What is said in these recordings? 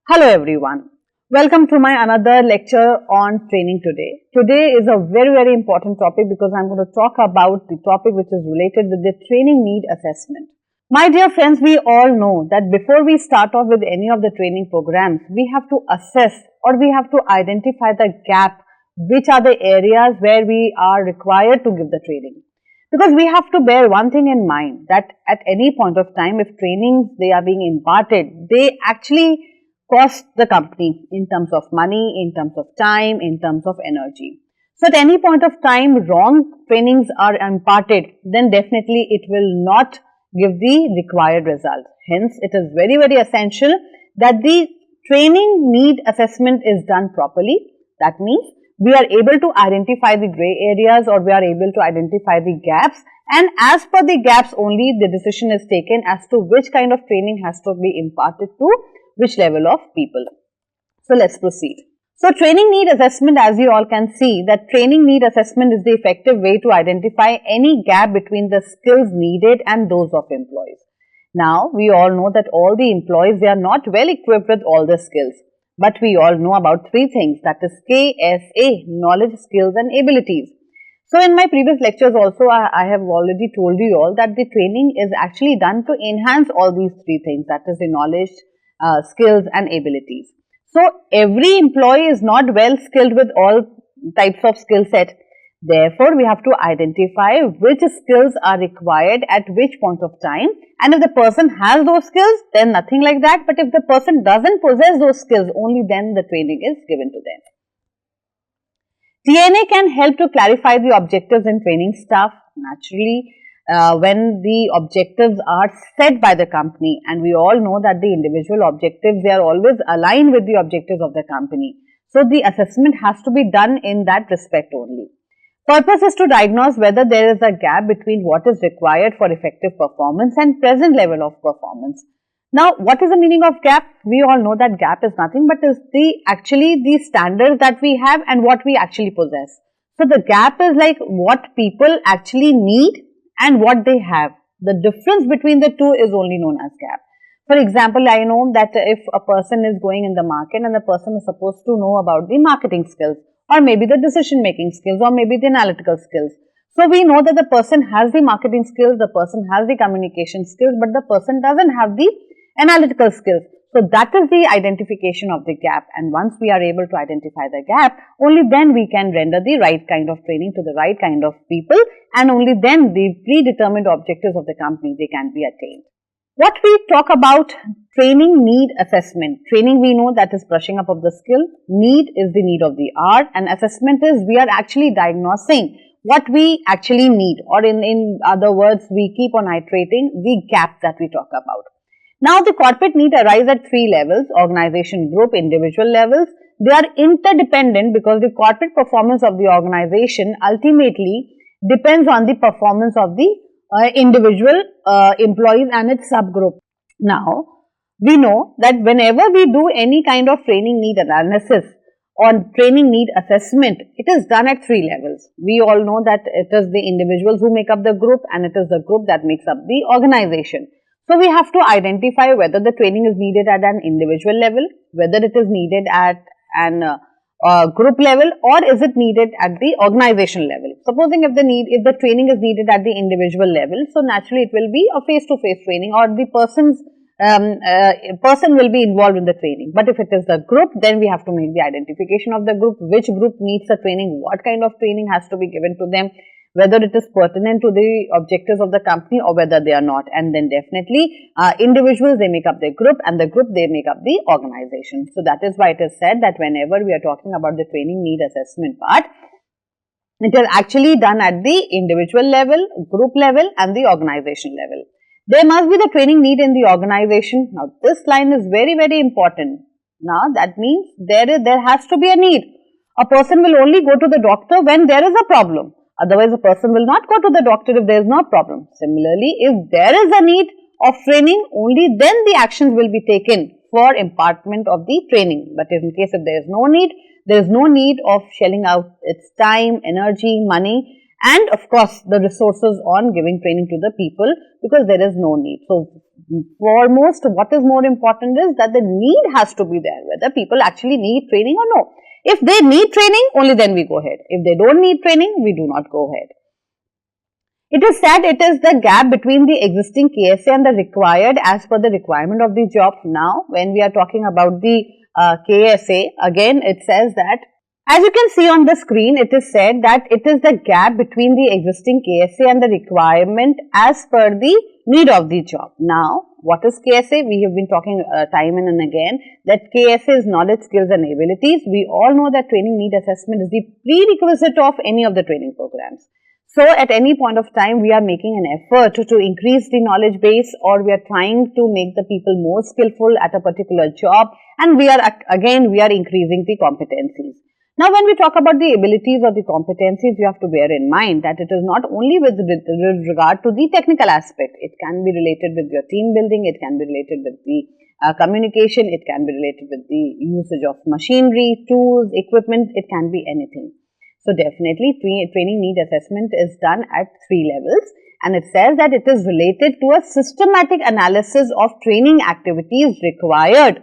Hello everyone. Welcome to my another lecture on training today. Today is a very important topic because I'm going to talk about the topic which is related with the training need assessment. My dear friends, we all know that before we start off with any of the training programs, we have to assess or we have to identify the gap, which are the areas where we are required to give the training. Because we have to bear one thing in mind, that at any point of time, if trainings they are being imparted, they actually cost the company in terms of money, in terms of time, in terms of energy. So at any point of time, wrong trainings are imparted, then definitely it will not give the required result. Hence, it is very essential that the training need assessment is done properly. That means we are able to identify the gray areas or we are able to identify the gaps, and as per the gaps only the decision is taken as to which kind of training has to be imparted to which level of people. So let's proceed. So training need assessment, as you all can see, that training need assessment is the effective way to identify any gap between the skills needed and those of employees. Now we all know that all the employees, they are not well equipped with all the skills, but we all know about three things, that is KSA, knowledge, skills and abilities. So in my previous lectures also I have already told you all that the training is actually done to enhance all these three things, that is the knowledge, skills and abilities. So every employee is not well skilled with all types of skill set. Therefore, we have to identify which skills are required at which point of time, and if the person has those skills, then nothing like that. But if the person doesn't possess those skills, only then the training is given to them. TNA can help to clarify the objectives in training staff. Naturally, when the objectives are set by the company, and we all know that the individual objectives, they are always aligned with the objectives of the company. So the assessment has to be done in that respect only. Purpose is to diagnose whether there is a gap between what is required for effective performance and present level of performance. Now, what is the meaning of gap? We all know that gap is nothing but is actually the standards that we have and what we actually possess. So the gap is like what people actually need and what they have. The difference between the two is only known as gap. For example, I know that if a person is going in the market and the person is supposed to know about the marketing skills, or maybe the decision making skills, or maybe the analytical skills. So we know that the person has the marketing skills, the person has the communication skills, but the person doesn't have the analytical skills. So that is the identification of the gap, and once we are able to identify the gap, only then we can render the right kind of training to the right kind of people, and only then the predetermined objectives of the company, they can be attained. What we talk about training need assessment. Training, we know that is brushing up of the skill. Need is the need of the hour, and assessment is we are actually diagnosing what we actually need, or in other words, we keep on iterating the gap that we talk about. Now, the corporate need arise at three levels: organization, group, individual levels. They are interdependent because the corporate performance of the organization ultimately depends on the performance of the individual employees and its subgroup. Now, we know that whenever we do any kind of training need analysis or training need assessment, it is done at three levels. We all know that it is the individuals who make up the group, and it is the group that makes up the organization. So we have to identify whether the training is needed at an individual level, whether it is needed at an group level, or is it needed at the organization level. Supposing if the training is needed at the individual level, so naturally it will be a face-to-face training, or the person will be involved in the training. But if it is the group, then we have to make the identification of the group, which group needs the training, what kind of training has to be given to them, whether it is pertinent to the objectives of the company or whether they are not. And then definitely individuals, they make up the group, and the group, they make up the organization. So that is why it is said that whenever we are talking about the training need assessment part, it is actually done at the individual level, group level and the organization level. There must be the training need in the organization. Now this line is very important. Now that means there has to be a need. A person will only go to the doctor when there is a problem. Otherwise, a person will not go to the doctor if there is no problem. Similarly, if there is a need of training, only then the actions will be taken for impartment of the training. But in case if there is no need, there is no need of shelling out its time, energy, money, and of course the resources on giving training to the people, because there is no need. So Foremost, what is more important is that the need has to be there, whether people actually need training or no. If they need training, only then we go ahead. If they don't need training, we do not go ahead. It is said it is the gap between the existing KSA and the required as per the requirement of the job. Now, when we are talking about the KSA, again it says that, as you can see on the screen, it is said that it is the gap between the existing KSA and the requirement as per the need of the job. Now, what is KSA? We have been talking time and again that KSA is knowledge, skills and abilities. We all know that training need assessment is the prerequisite of any of the training programs. So, at any point of time, we are making an effort to increase the knowledge base, or we are trying to make the people more skillful at a particular job, and we are increasing the competencies. Now, when we talk about the abilities or the competencies, you have to bear in mind that it is not only with regard to the technical aspect. It can be related with your team building, it can be related with the communication, it can be related with the usage of machinery, tools, equipment, it can be anything. So, definitely training need assessment is done at 3 levels, and it says that it is related to a systematic analysis of training activities required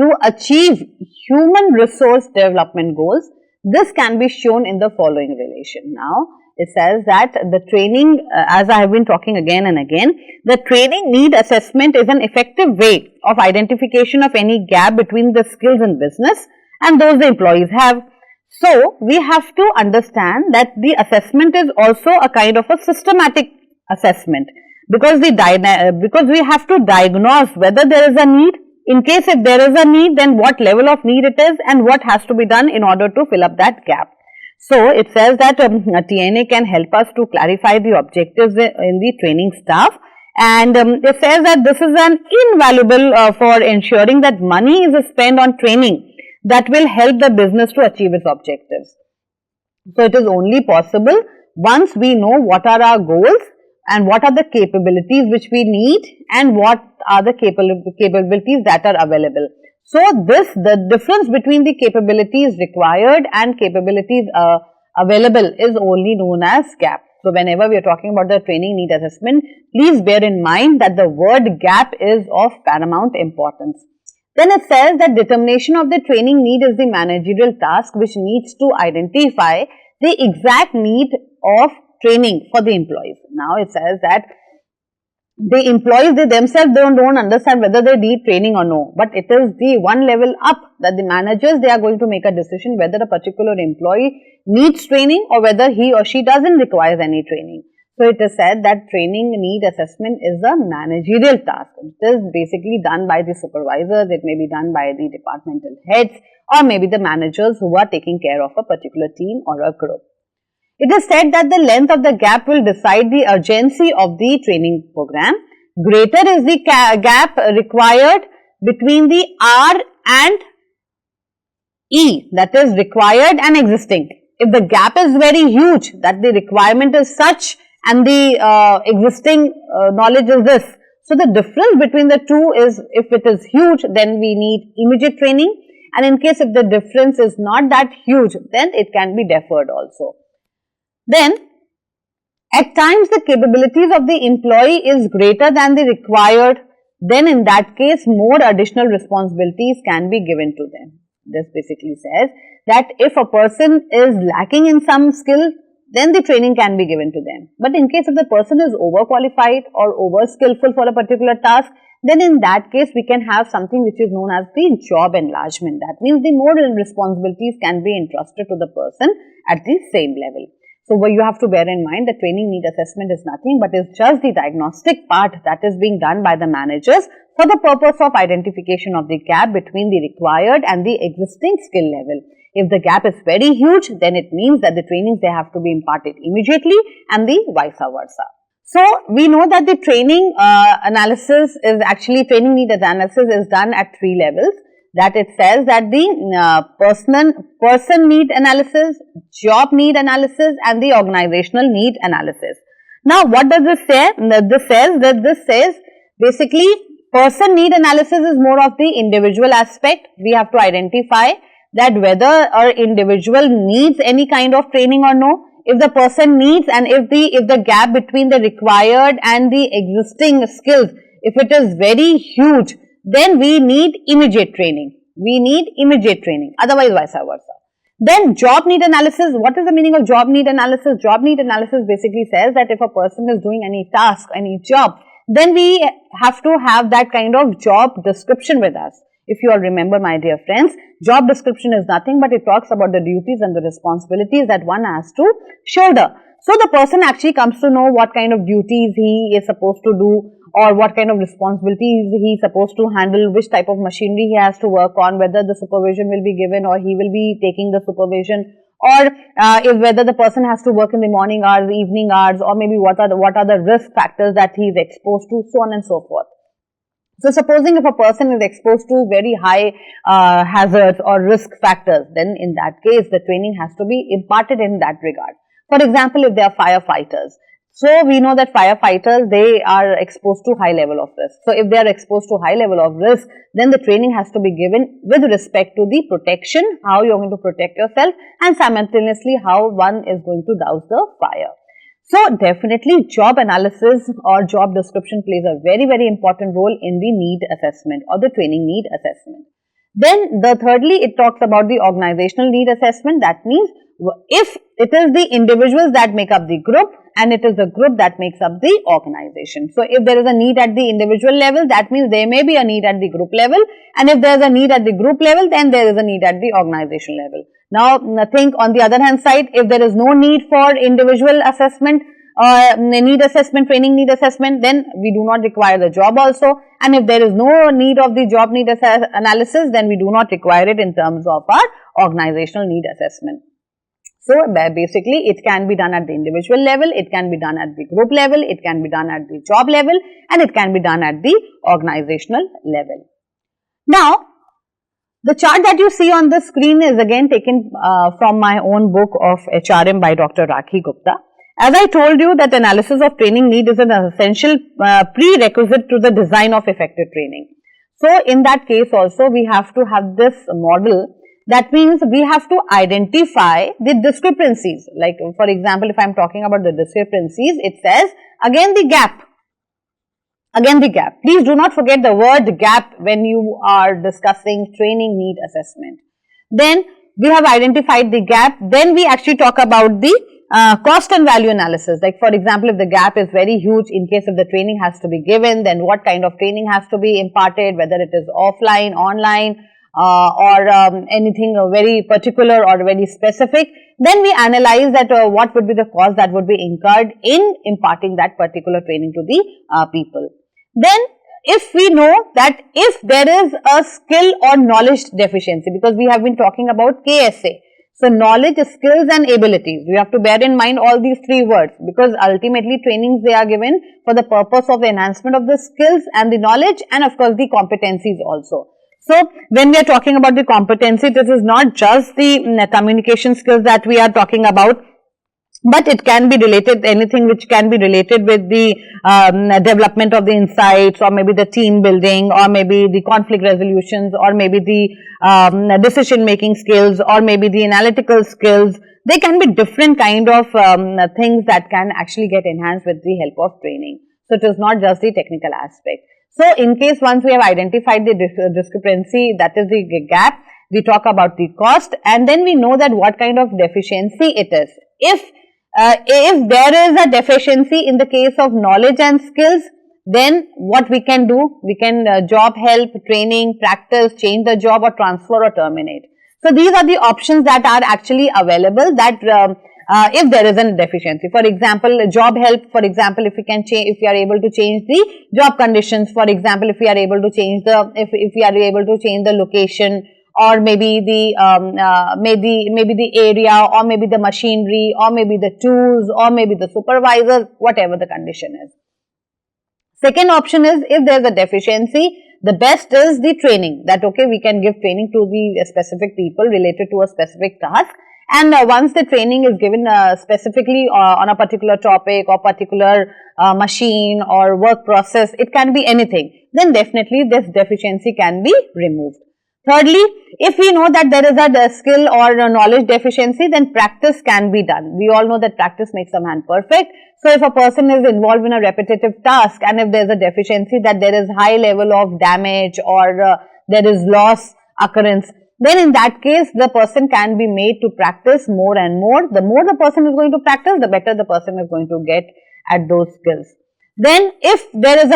to achieve human resource development goals. This can be shown in the following relation. Now, it says that the training, as I have been talking again and again, the training need assessment is an effective way of identification of any gap between the skills in business and those the employees have. So, we have to understand that the assessment is also a kind of a systematic assessment, because we have to diagnose whether there is a need. In case if there is a need, then what level of need it is and what has to be done in order to fill up that gap. So, it says that TNA can help us to clarify the objectives in the training staff, and it says that this is an invaluable for ensuring that money is spent on training that will help the business to achieve its objectives. So, it is only possible once we know what are our goals and what are the capabilities which we need and what are the capabilities that are available. So, the difference between the capabilities required and capabilities available is only known as gap. So, whenever we are talking about the training need assessment, please bear in mind that the word gap is of paramount importance. Then it says that determination of the training need is the managerial task which needs to identify the exact need of training for the employees. Now, it says that the employees, they themselves don't understand whether they need training or no, but it is the one level up that the managers, they are going to make a decision whether a particular employee needs training or whether he or she doesn't require any training. So, it is said that training need assessment is a managerial task. It is basically done by the supervisors, it may be done by the departmental heads or maybe the managers who are taking care of a particular team or a group. It is said that the length of the gap will decide the urgency of the training program. Greater is the gap required between the R and E, that is required and existing. If the gap is very huge, that the requirement is such and the existing knowledge is this. So, the difference between the two is, if it is huge, then we need immediate training, and in case if the difference is not that huge, then it can be deferred also. Then, at times the capabilities of the employee is greater than the required, then in that case more additional responsibilities can be given to them. This basically says that if a person is lacking in some skill, then the training can be given to them. But in case if the person is overqualified or over skillful for a particular task, then in that case we can have something which is known as the job enlargement. That means the more responsibilities can be entrusted to the person at the same level. So, you have to bear in mind that training need assessment is nothing but is just the diagnostic part that is being done by the managers for the purpose of identification of the gap between the required and the existing skill level. If the gap is very huge, then it means that the trainings, they have to be imparted immediately and the vice versa. So, we know that the training analysis is actually, training need analysis is done at 3 levels. That it says that the person need analysis, job need analysis and the organizational need analysis. Now, what does this say? This says basically person need analysis is more of the individual aspect. We have to identify that whether our individual needs any kind of training or no. If the person needs, and if the gap between the required and the existing skills If it is very huge, then we need immediate training. We need immediate training, otherwise vice versa. Then job need analysis. What is the meaning of job need analysis? Job need analysis basically says that if a person is doing any task, any job, then we have to have that kind of job description with us. If you all remember, my dear friends, job description is nothing but it talks about the duties and the responsibilities that one has to shoulder. So the person actually comes to know what kind of duties he is supposed to do, or what kind of responsibilities he is supposed to handle, which type of machinery he has to work on, whether the supervision will be given or he will be taking the supervision, or if whether the person has to work in the morning hours, evening hours, or maybe what are the risk factors that he is exposed to, so on and so forth. So supposing if a person is exposed to very high hazards or risk factors, then in that case the training has to be imparted in that regard. For example, if they are firefighters, so we know that firefighters, they are exposed to high level of risk. So if they are exposed to high level of risk, then the training has to be given with respect to the protection, how you are going to protect yourself, and simultaneously how one is going to douse the fire. So definitely job analysis or job description plays a very, very important role in the need assessment or the training need assessment. Then thirdly, it talks about the organizational need assessment. That means if it is the individuals that make up the group and it is the group that makes up the organization. So if there is a need at the individual level, that means there may be a need at the group level, and if there is a need at the group level, then there is a need at the organization level. Now think on the other hand side, if there is no need for individual assessment, need assessment, training need assessment, then we do not require the job also, and if there is no need of the job need analysis, then we do not require it in terms of our organizational need assessment. So basically it can be done at the individual level, it can be done at the group level, it can be done at the job level, and it can be done at the organizational level. Now, the chart that you see on the screen is again taken from my own book of HRM by Dr. Rakhi Gupta. As I told you that analysis of training need is an essential prerequisite to the design of effective training. So in that case also we have to have this model. That means we have to identify the discrepancies. Like for example, if I am talking about the discrepancies, it says again the gap. Again the gap. Please do not forget the word gap when you are discussing training need assessment. Then we have identified the gap. Then we actually talk about the cost and value analysis. Like for example, if the gap is very huge, in case if the training has to be given, then what kind of training has to be imparted, whether it is offline, online, or anything very particular or very specific. Then we analyze that what would be the cost that would be incurred in imparting that particular training to the people. Then if we know that if there is a skill or knowledge deficiency, because we have been talking about KSA. So knowledge, skills and abilities. We have to bear in mind all these three words, because ultimately trainings they are given for the purpose of the enhancement of the skills and the knowledge, and of course the competencies also. So when we are talking about the competency, this is not just the communication skills that we are talking about, but it can be related, anything which can be related with the development of the insights, or maybe the team building, or maybe the conflict resolutions, or maybe the decision making skills, or maybe the analytical skills. They can be different kind of things that can actually get enhanced with the help of training. So it is not just the technical aspect. So in case once we have identified the discrepancy, that is the gap, we talk about the cost, and then we know that what kind of deficiency it is. If there is a deficiency in the case of knowledge and skills, then what we can do? We can job help, training, practice, change the job, or transfer or terminate. So these are the options that are actually available, that if there is a deficiency. For example, job help, for example, if we can change, if we are able to change the job conditions, for example, if we are able to change the, if we are able to change the location, or maybe the maybe the area, or maybe the machinery, or maybe the tools, or maybe the supervisors, whatever the condition is. Second option is, if there is a deficiency, the best is the training, that okay, we can give training to the specific people related to a specific task. And once the training is given specifically on a particular topic or particular machine or work process, it can be anything, then definitely this deficiency can be removed. Thirdly, if we know that there is a skill or a knowledge deficiency, then practice can be done. We all know that practice makes a man perfect. So, if a person is involved in a repetitive task and if there is a deficiency, that there is high level of damage or there is loss occurrence, then in that case the person can be made to practice more and more. The more the person is going to practice, the better the person is going to get at those skills. Then if there is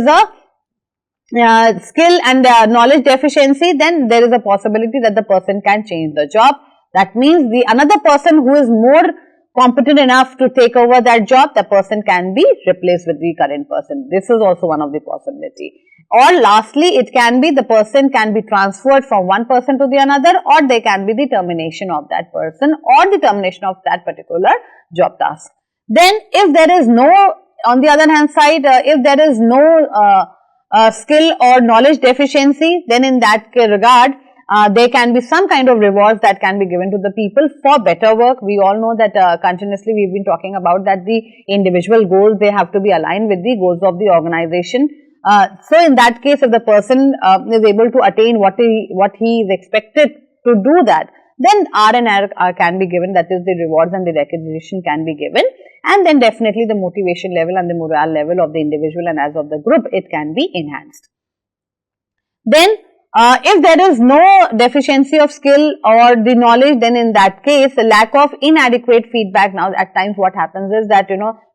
a skill and knowledge deficiency, then there is a possibility that the person can change the job. That means the another person who is more competent enough to take over that job, the person can be replaced with the current person. This is also one of the possibility. Or lastly, it can be the person can be transferred from one person to the another, or there can be the termination of that person or the termination of that particular job task. Then if there is no, on the other hand side, if there is no skill or knowledge deficiency, then in that regard, there can be some kind of rewards that can be given to the people for better work. We all know that continuously we have been talking about that the individual goals, they have to be aligned with the goals of the organization. So in that case, if the person is able to attain what he is expected to do that, then R&R can be given, that is the rewards and the recognition can be given, and then definitely the motivation level and the morale level of the individual and as of the group, it can be enhanced. Then if there is no deficiency of skill or the knowledge, then in that case, the lack of inadequate feedback. Now at times what happens is that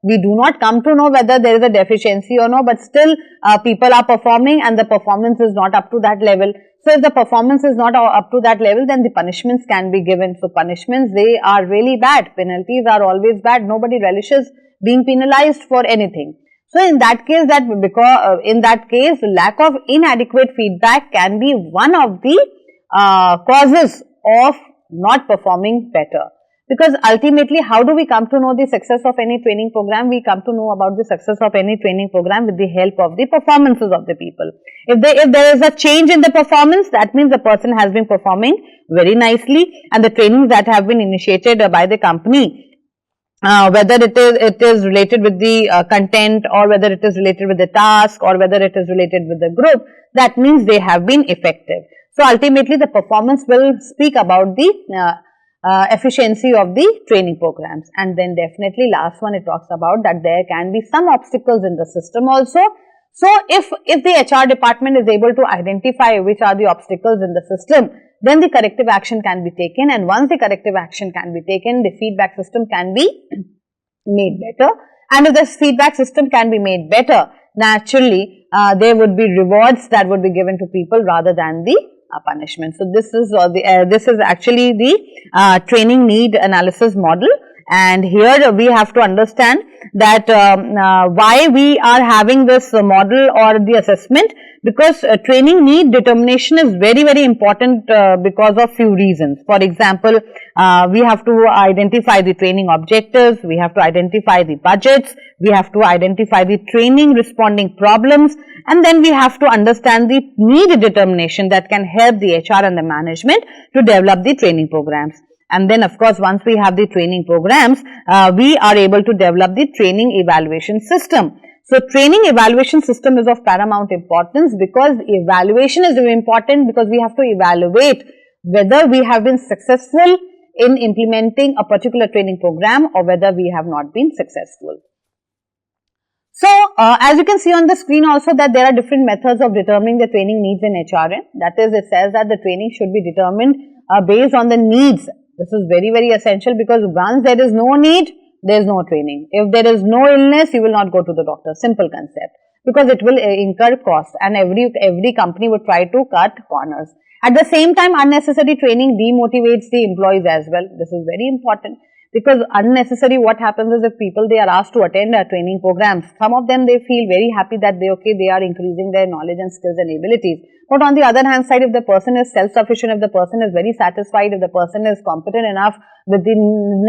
we do not come to know whether there is a deficiency or no, but still people are performing and the performance is not up to that level. So if the performance is not up to that level, then the punishments can be given. So punishments, they are really bad. Penalties are always bad. Nobody relishes being penalized for anything. So in that case, lack of inadequate feedback can be one of the causes of not performing better. Because ultimately, how do we come to know the success of any training program? We come to know about the success of any training program with the help of the performances of the people. If there is a change in the performance, that means the person has been performing very nicely, and the trainings that have been initiated by the company, whether it is related with the content, or whether it is related with the task, or whether it is related with the group, that means they have been effective. So ultimately, the performance will speak about the efficiency of the training programs. And then definitely last one, it talks about that there can be some obstacles in the system also. So if the HR department is able to identify which are the obstacles in the system, then the corrective action can be taken, and once the corrective action can be taken, the feedback system can be made better. And if the feedback system can be made better, naturally there would be rewards that would be given to people rather than the punishment. So this is actually the training need analysis model, and here we have to understand that why we are having this model or the assessment, because training need determination is very, very important because of few reasons. For example, we have to identify the training objectives, we have to identify the budgets, we have to identify the training responding problems, and then we have to understand the need determination that can help the HR and the management to develop the training programs. And then of course, once we have the training programs, we are able to develop the training evaluation system. So training evaluation system is of paramount importance, because evaluation is very important, because we have to evaluate whether we have been successful in implementing a particular training program or whether we have not been successful. So as you can see on the screen also, that there are different methods of determining the training needs in HRM. That is, it says that the training should be determined based on the needs. This is very, very essential, because once there is no need, there is no training. If there is no illness, you will not go to the doctor. Simple concept, because it will incur cost, and every company would try to cut corners. At the same time, unnecessary training demotivates the employees as well. This is very important, because unnecessary, what happens is, if people, they are asked to attend training programs, some of them, they feel very happy that they are increasing their knowledge and skills and abilities. But on the other hand side, if the person is self-sufficient, if the person is very satisfied, if the person is competent enough with the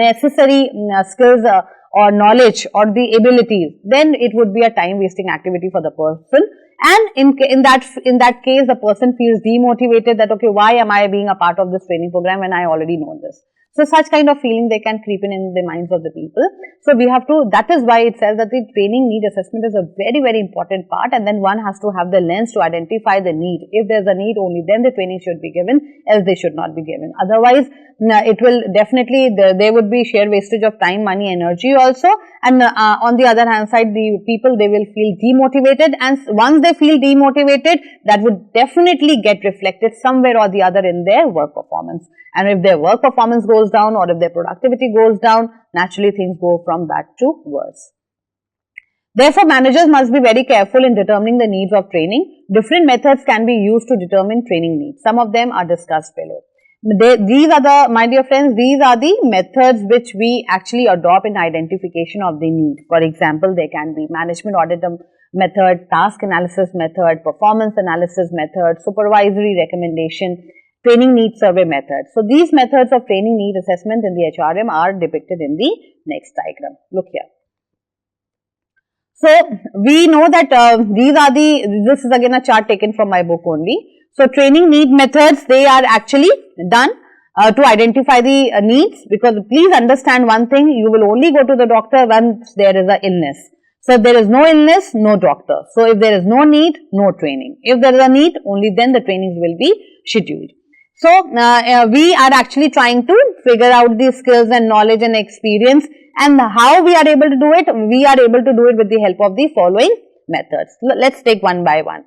necessary skills or knowledge or the abilities, then it would be a time-wasting activity for the person. And in that case, the person feels demotivated, that okay, why am I being a part of this training program when I already know this? So such kind of feeling they can creep in the minds of the people. So we have to, that is why it says that the training need assessment is a very, very important part, and then one has to have the lens to identify the need. If there's a need, only then the training should be given, else they should not be given. Otherwise, it will definitely, there would be sheer wastage of time, money, energy also, and on the other hand side, the people, they will feel demotivated, and once they feel demotivated, that would definitely get reflected somewhere or the other in their work performance. And if their work performance goes down, or if their productivity goes down, naturally things go from bad to worse. Therefore, managers must be very careful in determining the needs of training. Different methods can be used to determine training needs. Some of them are discussed below. These are the, my dear friends, these are the methods which we actually adopt in identification of the need. For example, there can be management audit method, task analysis method, performance analysis method, supervisory recommendation, training need survey method. So these methods of training need assessment in the HRM are depicted in the next diagram. Look here. So we know that these are this is again a chart taken from my book only. So training need methods, they are actually done to identify the needs, because please understand one thing, you will only go to the doctor once there is an illness. So if there is no illness, no doctor. So if there is no need, no training. If there is a need, only then the trainings will be scheduled. So we are actually trying to figure out the skills and knowledge and experience, and how we are able to do it. We are able to do it with the help of the following methods. Let's take one by one.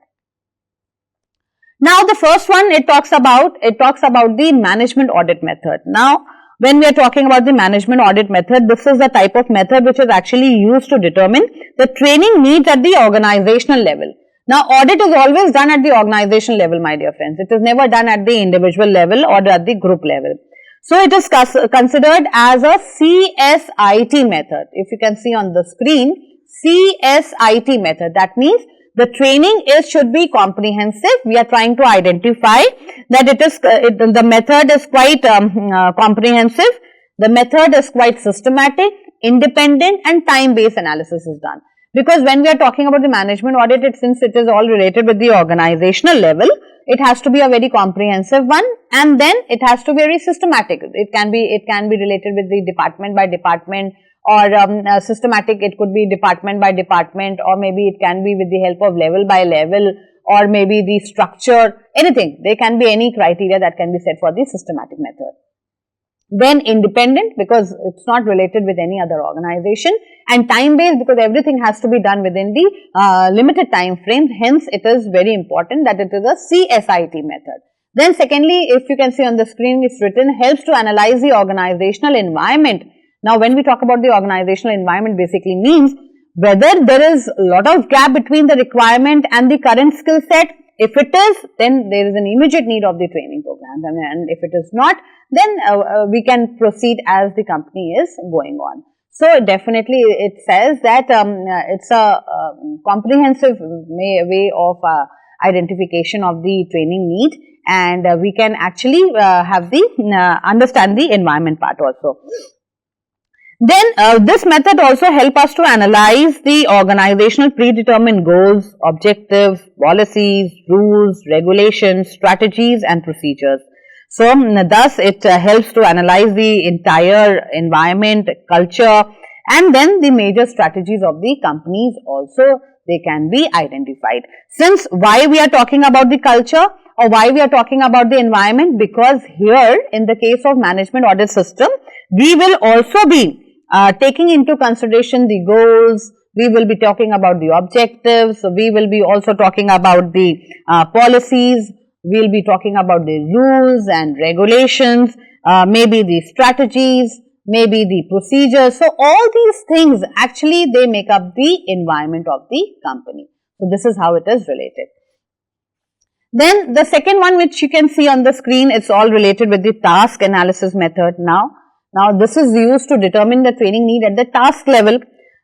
Now the first one, it talks about the management audit method. Now when we are talking about the management audit method, this is the type of method which is actually used to determine the training needs at the organizational level. Now audit is always done at the organizational level, my dear friends. It is never done at the individual level or at the group level. So it is considered as a CSIT method. If you can see on the screen, CSIT method, that means the training should be comprehensive. We are trying to identify that the method is quite comprehensive, the method is quite systematic, independent, and time-based analysis is done. Because when we are talking about the management audit, since it is all related with the organizational level, it has to be a very comprehensive one, and then it has to be very systematic. It can be related with the department by department, or systematic, it could be department by department, or maybe it can be with the help of level by level, or maybe the structure, anything. There can be any criteria that can be set for the systematic method. Then independent, because it's not related with any other organization, and time based, because everything has to be done within the limited time frame. Hence it is very important that it is a CSIT method. Then secondly, if you can see on the screen, it's written, helps to analyze the organizational environment. Now when we talk about the organizational environment, basically means whether there is a lot of gap between the requirement and the current skill set. If it is, then there is an immediate need of the training program, and if it is not, then we can proceed as the company is going on. So definitely it says that it's a comprehensive way of identification of the training need, and we can actually have the understand the environment part also. Then this method also help us to analyze the organizational predetermined goals, objectives, policies, rules, regulations, strategies and procedures. So thus it helps to analyze the entire environment, culture, and then the major strategies of the companies also, they can be identified. Since why we are talking about the culture or why we are talking about the environment? Because here in the case of management audit system, we will also be taking into consideration the goals, we will be talking about the objectives, we will be also talking about the policies, we will be talking about the rules and regulations, maybe the strategies, maybe the procedures. So all these things actually they make up the environment of the company. So this is how it is related. Then the second one which you can see on the screen, it's all related with the task analysis method now. Now this is used to determine the training need at the task level.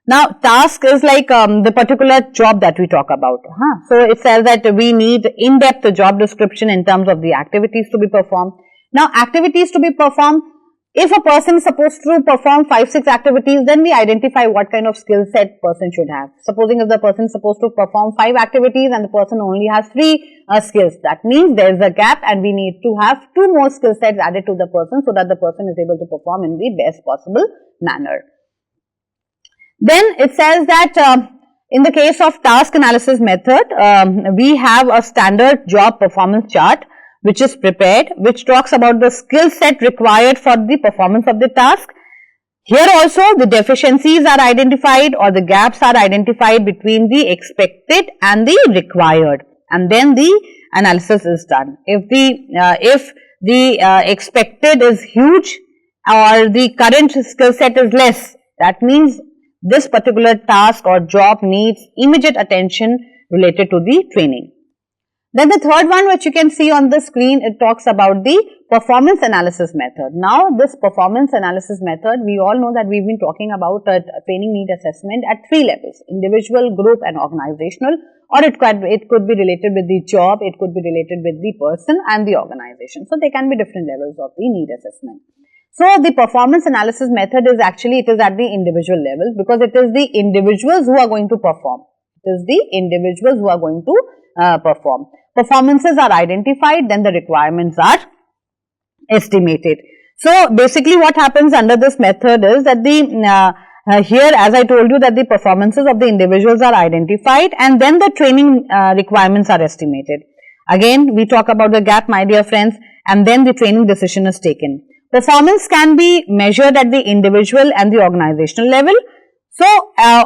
Now task is like the particular job that we talk about. So it says that we need in-depth job description in terms of the activities to be performed. Now activities to be performed, If a person is supposed to perform 5-6 activities, then we identify what kind of skill set person should have. Supposing if the person is supposed to perform 5 activities and the person only has 3 skills, that means there is a gap and we need to have 2 more skill sets added to the person so that the person is able to perform in the best possible manner. Then it says that in the case of task analysis method, we have a standard job performance chart which is prepared, which talks about the skill set required for the performance of the task. Here also the deficiencies are identified or the gaps are identified between the expected and the required, and then the analysis is done. If the expected is huge or the current skill set is less, that means this particular task or job needs immediate attention related to the training. Then the third one, which you can see on the screen, it talks about the performance analysis method. Now, this performance analysis method, we all know that we've been talking about a training need assessment at 3 levels: individual, group and organizational, or it could be related with the job, it could be related with the person and the organization. So, there can be different levels of the need assessment. So, the performance analysis method is actually, it is at the individual level, because it is the individuals who are going to perform. It is the individuals who are going to perform. Performances are identified, then the requirements are estimated. So, basically what happens under this method is that here, as I told you, that the performances of the individuals are identified and then the training requirements are estimated. Again, we talk about the gap, my dear friends, and then the training decision is taken. Performance can be measured at the individual and the organizational level. So,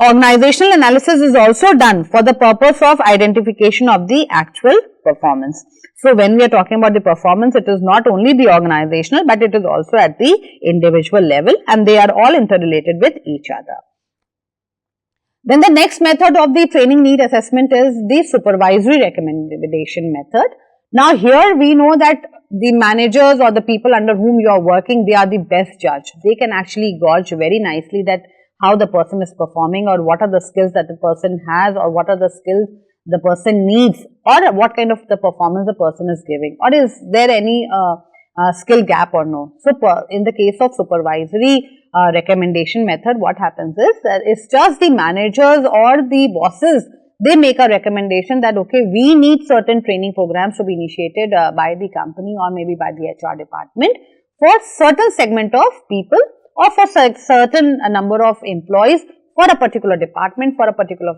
organizational analysis is also done for the purpose of identification of the actual performance. So, when we are talking about the performance, it is not only the organizational, but it is also at the individual level, and they are all interrelated with each other. Then the next method of the training need assessment is the supervisory recommendation method. Now, here we know that the managers or the people under whom you are working, they are the best judge. They can actually gauge very nicely that how the person is performing, or what are the skills that the person has, or what are the skills the person needs, or what kind of the performance the person is giving, or is there any skill gap or no. So, in the case of supervisory recommendation method, what happens is that it's just the managers or the bosses, they make a recommendation that okay, we need certain training programs to be initiated by the company or maybe by the HR department for certain segment of people or for certain number of employees for a particular department, for a particular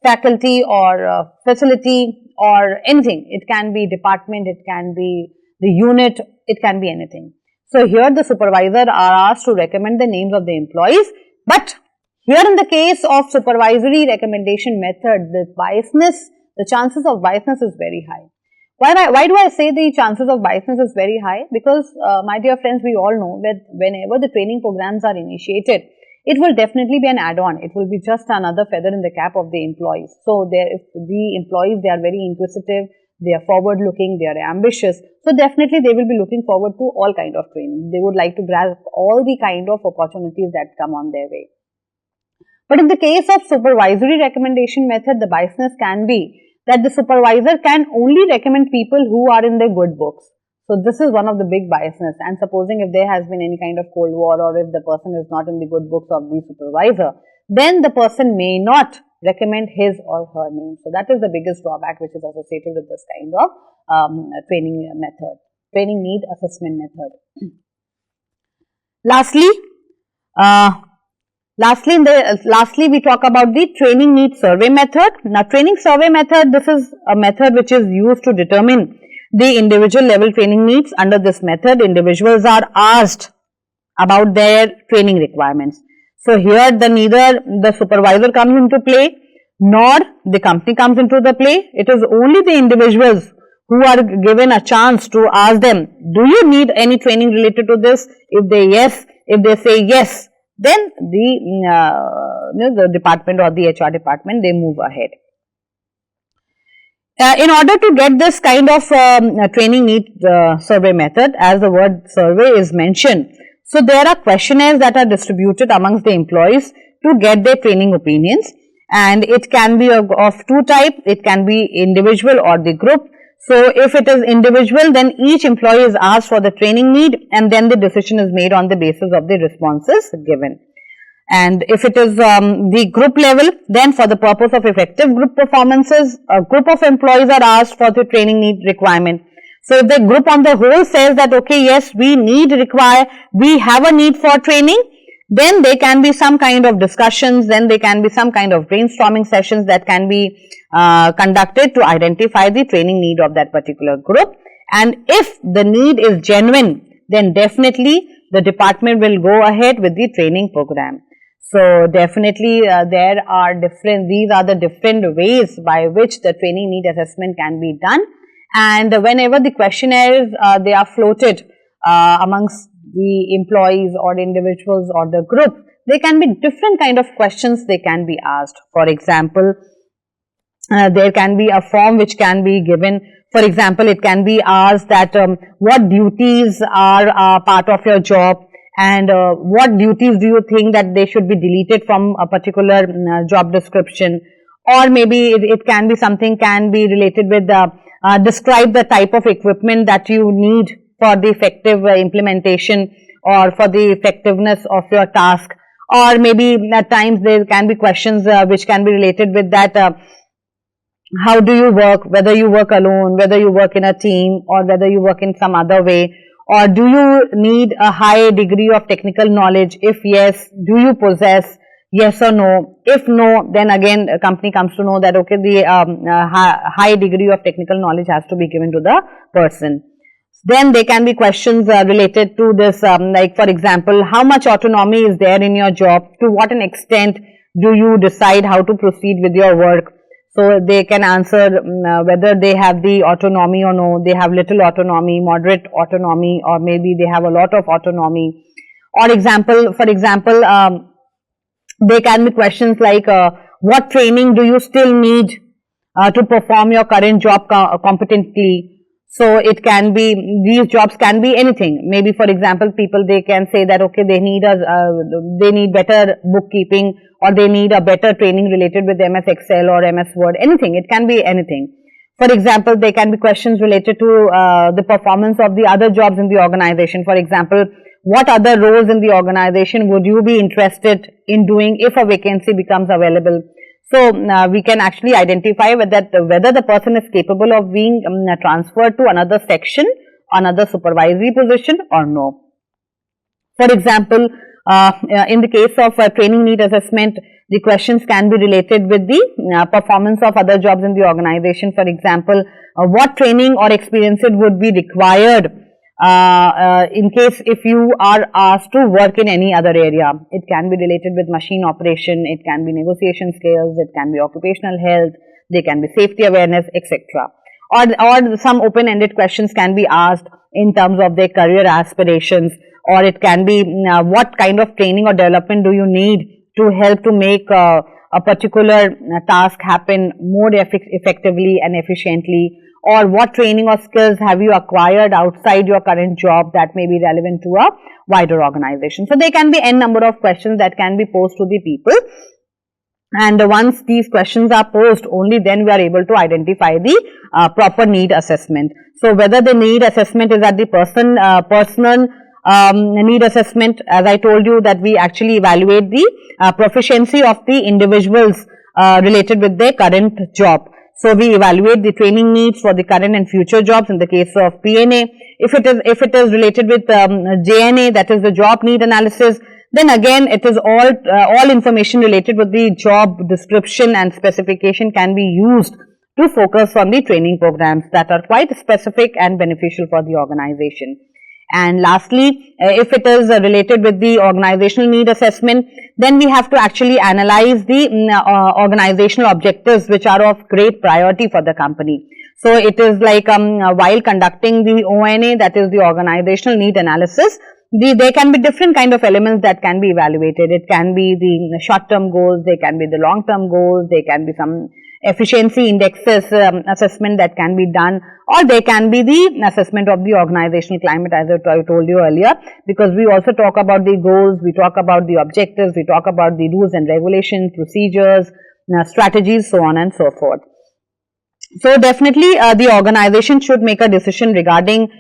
faculty or facility or anything. It can be department, it can be the unit, it can be anything. So, here the supervisor are asked to recommend the names of the employees, but here in the case of supervisory recommendation method, the biasness, the chances of biasness is very high. Why do I say the chances of biasness is very high? Because my dear friends, we all know that whenever the training programs are initiated, it will definitely be an add-on. It will be just another feather in the cap of the employees. So, if the employees, they are very inquisitive, they are forward-looking, they are ambitious. So, definitely they will be looking forward to all kind of training. They would like to grasp all the kind of opportunities that come on their way. But in the case of supervisory recommendation method, the biasness can be that the supervisor can only recommend people who are in their good books. So, this is one of the big biasness, and supposing if there has been any kind of cold war or if the person is not in the good books of the supervisor, then the person may not recommend his or her name. So, that is the biggest drawback which is associated with this kind of training method, training need assessment method. Lastly, we talk about the training need survey method. Now, training survey method, this is a method which is used to determine the individual level training needs. Under this method, individuals are asked about their training requirements. So, here neither the supervisor comes into play nor the company comes into the play. It is only the individuals who are given a chance to ask them, do you need any training related to this? If they say yes, then the department or the HR department, they move ahead. In order to get this kind of training need survey method, as the word survey is mentioned, so there are questionnaires that are distributed amongst the employees to get their training opinions, and it can be of two types. It can be individual or the group. So if it is individual, then each employee is asked for the training need, and then the decision is made on the basis of the responses given. And if it is the group level, then for the purpose of effective group performances, a group of employees are asked for the training need requirement. So if the group on the whole says that, okay, yes, we have a need for training, then there can be some kind of discussions, then there can be some kind of brainstorming sessions that can be conducted to identify the training need of that particular group. And if the need is genuine, then definitely the department will go ahead with the training program. So definitely these are the different ways by which the training need assessment can be done. And whenever the questionnaires they are floated amongst the employees or individuals or the group, there can be different kind of questions they can be asked. For example, there can be a form which can be given. For example, it can be asked that what duties are part of your job, and what duties do you think that they should be deleted from a particular job description. Or maybe it can be something can be related with describe the type of equipment that you need for the effective implementation or for the effectiveness of your task. Or maybe at times there can be questions which can be related with that how do you work, whether you work alone, whether you work in a team, or whether you work in some other way, or do you need a high degree of technical knowledge? If yes, do you possess? Yes or no? If no, then again a company comes to know that, okay, the high degree of technical knowledge has to be given to the person. Then there can be questions related to this, like for example, how much autonomy is there in your job? To what an extent do you decide how to proceed with your work? So they can answer whether they have the autonomy or no, they have little autonomy, moderate autonomy, or maybe they have a lot of autonomy. Or for example, there can be questions like what training do you still need to perform your current job competently. So it can be, these jobs can be anything. Maybe for example, people, they can say that, okay, they need better bookkeeping, or they need a better training related with MS Excel or MS Word, anything. It can be anything. For example, there can be questions related to the performance of the other jobs in the organization. For example, what other roles in the organization would you be interested in doing if a vacancy becomes available? So we can actually identify whether the person is capable of being transferred to another section, another supervisory position, or no. For example, in the case of training need assessment, the questions can be related with the performance of other jobs in the organization. For example, what training or experiences would be required in case if you are asked to work in any other area. It can be related with machine operation, it can be negotiation skills, it can be occupational health, they can be safety awareness, etc. Or some open-ended questions can be asked in terms of their career aspirations, or it can be what kind of training or development do you need to help to make a particular task happen more effectively and efficiently, or what training or skills have you acquired outside your current job that may be relevant to a wider organization. So there can be n number of questions that can be posed to the people, and once these questions are posed, only then we are able to identify the proper need assessment. So whether the need assessment is at the personal need assessment, as I told you that we actually evaluate the proficiency of the individuals related with their current job. So we evaluate the training needs for the current and future jobs in the case of PNA. If it is related with JNA, that is the job need analysis, then again it is all information related with the job description and specification can be used to focus on the training programs that are quite specific and beneficial for the organization. And lastly, if it is related with the organizational need assessment, then we have to actually analyze the organizational objectives which are of great priority for the company. So it is like while conducting the ONA, that is the organizational need analysis, there can be different kind of elements that can be evaluated. It can be the short-term goals, there can be the long-term goals, there can be some efficiency indexes assessment that can be done, or there can be the assessment of the organizational climate, as I told you earlier, because we also talk about the goals, we talk about the objectives, we talk about the rules and regulations, procedures, strategies, so on and so forth. So definitely the organization should make a decision regarding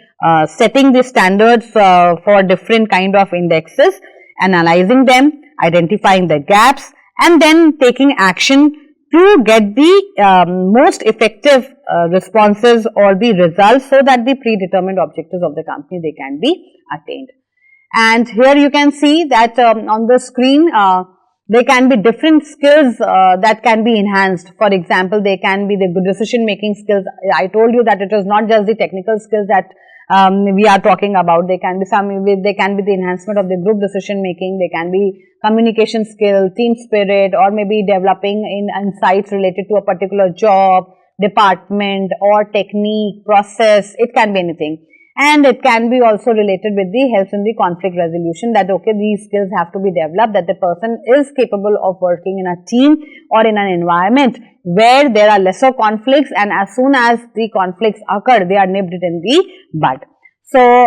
setting the standards for different kind of indexes, analyzing them, identifying the gaps, and then taking action to get the most effective responses or the results so that the predetermined objectives of the company they can be attained. And here you can see that on the screen there can be different skills that can be enhanced. For example, they can be the good decision making skills. I told you that it is not just the technical skills that we are talking about. They can be the enhancement of the group decision making. They can be communication skill, team spirit, or maybe developing in insights related to a particular job, department, or technique, process. It can be anything. And it can be also related with the helps in the conflict resolution, that okay, these skills have to be developed, that the person is capable of working in a team or in an environment where there are lesser conflicts, and as soon as the conflicts occur, they are nipped in the bud. So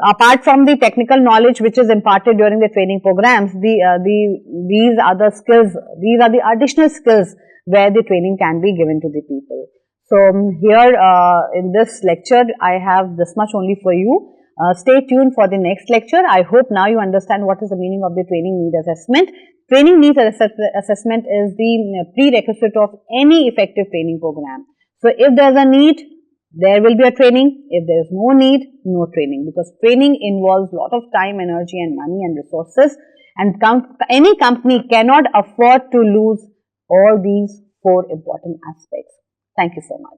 apart from the technical knowledge which is imparted during the training programs, these are the skills, these are the additional skills where the training can be given to the people. So here in this lecture, I have this much only for you. Stay tuned for the next lecture. I hope now you understand what is the meaning of the training need assessment. Training needs assessment is the prerequisite of any effective training program. So if there is a need, there will be a training. If there is no need, no training, because training involves a lot of time, energy and money and resources, and any company cannot afford to lose all these 4 important aspects. Thank you so much.